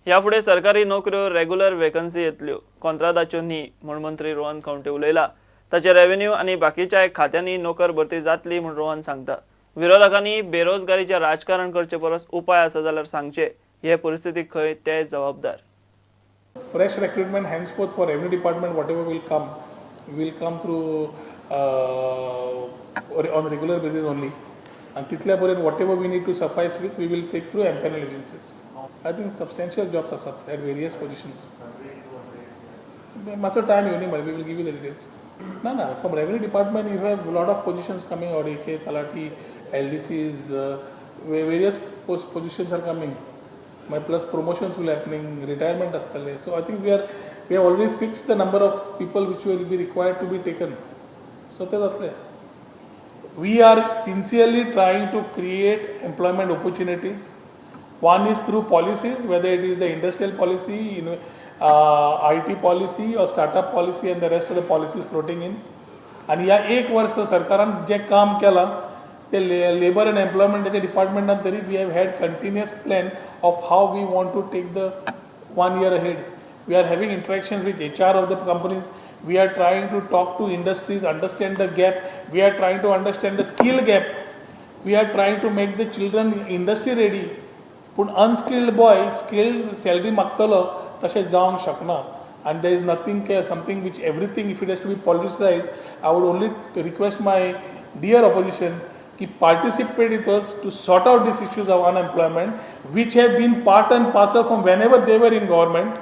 ह्या फुडें सरकारी नोकऱ्यो रेग्युलर वेकन्सी येतल्यो, कंत्राटाच्यो न्ही म्हूण मंत्री रोहन खंवटे उलयला. ताचे रेव्हेन्यू आनी बाकीच्या खात्यांनी नोकर भरती जातली म्हूण रोहन सांगता. विरोधकांनी बेरोजगारीचे राजकारण करचे परस उपाय आसा जाल्यार सांगचे. हे परिस्थितीक खंय ते जबाबदार. Fresh recruitment henceforth for every department, whatever will come through on a regular basis only. And titल्या पर्यंत whatever we need to suffice with, we will take through empanel agencies. I think substantial jobs are at various positions. Much time you need, we will give you the details. No. From revenue department, you have a lot of positions coming out. AK, Talati, LDCs, various positions are coming. My plus promotions will happening, retirement astale. So I think we have already fixed the number of people which will be required to be taken. So we are sincerely trying to create employment opportunities. One is through policies, whether it is the industrial policy, IT policy or startup policy and the rest of the policies floating in. And या एक वर्ष सरकारान जे काम केला ते labor and employment department तरी we have had continuous plan of how we want to take the 1 year ahead. We are having interactions with HR of the companies. We are trying to talk to industries, understand the gap. We are trying to understand the skill gap. We are trying to make the children industry ready. But unskilled boy, skilled salary magtalo, तशें जावंक शकना. And there is something which everything, if it has to be politicized, I would only request my dear opposition to participate with us to sort out these issues of unemployment, which have been part and parcel from whenever they were in government.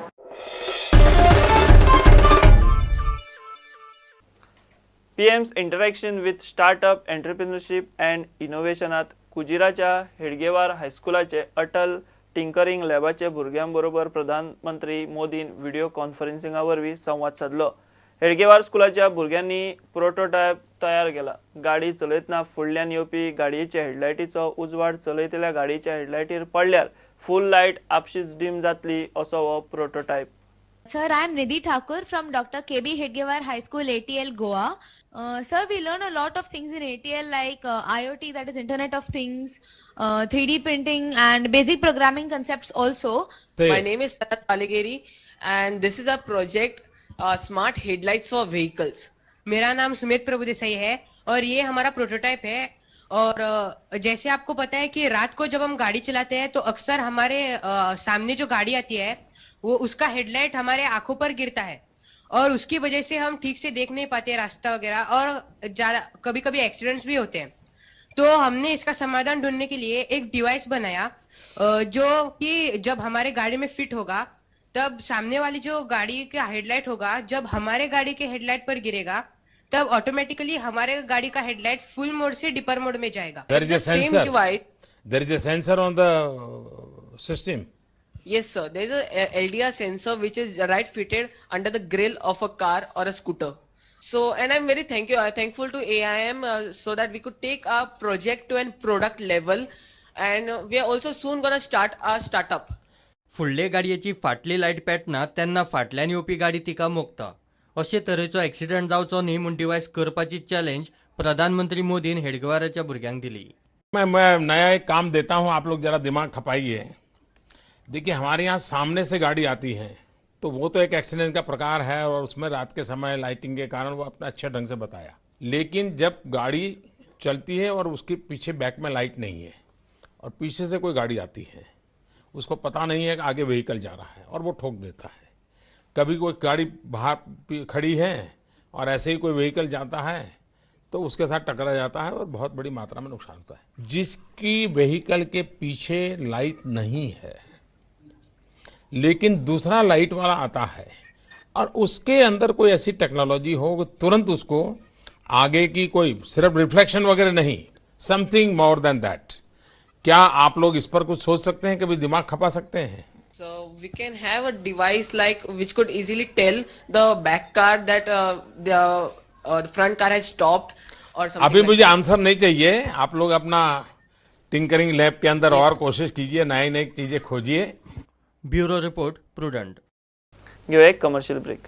PM's interaction with startup, entrepreneurship and innovationात कुजिराच्या हेडगेवार हायस्कुलाचे Atal tinkering लॅबाचे भुरग्यांबरोबर प्रधानमंत्री मोदीन video कॉन्फरन्सिंगा वरवीं संवाद साधलो. हेडगेवार स्कुलाच्या भुरग्यांनी प्रोटोटायप तयार केला. गाडी चलयतना फुडल्यान येवपी गाडयेच्या हेडलायटीचो उजवाड चलयतल्या गाडयेच्या हेडलायटीर पडल्यार फुल लायट आपशीच डिम जातली असो हो prototype. Sir, I am Nidhi Thakur from Dr. KB Hedgewar High School, ATL, Goa. Sir, we learn a lot of things in ATL like IoT, that is Internet of Things, 3D printing and basic programming concepts also. My name is Sarat Paligeri and this is a project Smart Headlights for Vehicles. मेरा नाम सुमित प्रभु देसाई है और ये हमारा prototype है. और जैसे आपको पता है कि रात को जब हम गाड़ी चलाते हैं तो अक्सर हमारे सामने जो गाड़ी आती है वो उसका हेडलाइट हमारे आंखों पर गिरता है और उसकी वजह से हम ठीक से देख नहीं पाते रास्ता वगैरह और ज्यादा कभी कभी एक्सीडेंट्स भी होते हैं. तो हमने इसका समाधान ढूंढने के लिए एक डिवाइस बनाया जो कि जब हमारे गाड़ी में फिट होगा तब सामने वाली जो गाड़ी का हेडलाइट होगा जब हमारे गाड़ी के हेडलाइट पर गिरेगा तब ऑटोमेटिकली हमारे गाड़ी का हेडलाइट फुल मोड से डिपर मोड में जाएगा. There is a sensor on the system. Yes, sir. There is a LDR sensor which is right fitted under the grill of a car or a scooter. So, and I'm very thankful to AIM so that we could take our project to a product level, and we are also soon gonna start our startup. फुडले गाडयेची फाटली light पेटना तेन्ना फाटल्यान येवपी गाडी तिका मोखता. अशे तरेचो एक्सिडेंट जावचो न्ही म्हूण डिवायस करपाची चॅलेंज प्रधानमंत्री मोदीन हेडगेवाराच्या भुरग्यांक दिली. मैं नया एक काम देता हूं, आप लोग जरा दिमाग खपाइए. देखिए, हमारे यहाँ सामने से गाड़ी आती है तो वो तो एक एक्सीडेंट का प्रकार है और उसमें रात के समय लाइटिंग के कारण वो अपने अच्छे ढंग से बताया. लेकिन जब गाड़ी चलती है और उसके पीछे बैक में लाइट नहीं है और पीछे से कोई गाड़ी आती है, उसको पता नहीं है कि आगे व्हीकल जा रहा है और वो ठोक देता है. कभी कोई गाड़ी बाहर खड़ी है और ऐसे ही कोई व्हीकल जाता है तो उसके साथ टकरा जाता है और बहुत बड़ी मात्रा में नुकसान होता है. जिसकी व्हीकल के पीछे लाइट नहीं है लेकिन दूसरा लाइट वाला आता है और उसके अंदर कोई ऐसी टेक्नोलॉजी हो कि तुरंत उसको आगे की कोई सिर्फ रिफ्लेक्शन वगैरह नहीं, समथिंग मोर देन दैट. क्या आप लोग इस पर कुछ सोच सकते हैं, कभी दिमाग खपा सकते हैं? So we can have a device like which could easily tell the back car that the front car has stopped or something. अभी मुझे आंसर नहीं चाहिए. आप लोग अपना टिंकरिंग लैब के अंदर और कोशिश कीजिए, नई नई चीजें खोजिए. Bureau report prudent. घेऊ एक कमर्शियल ब्रेक.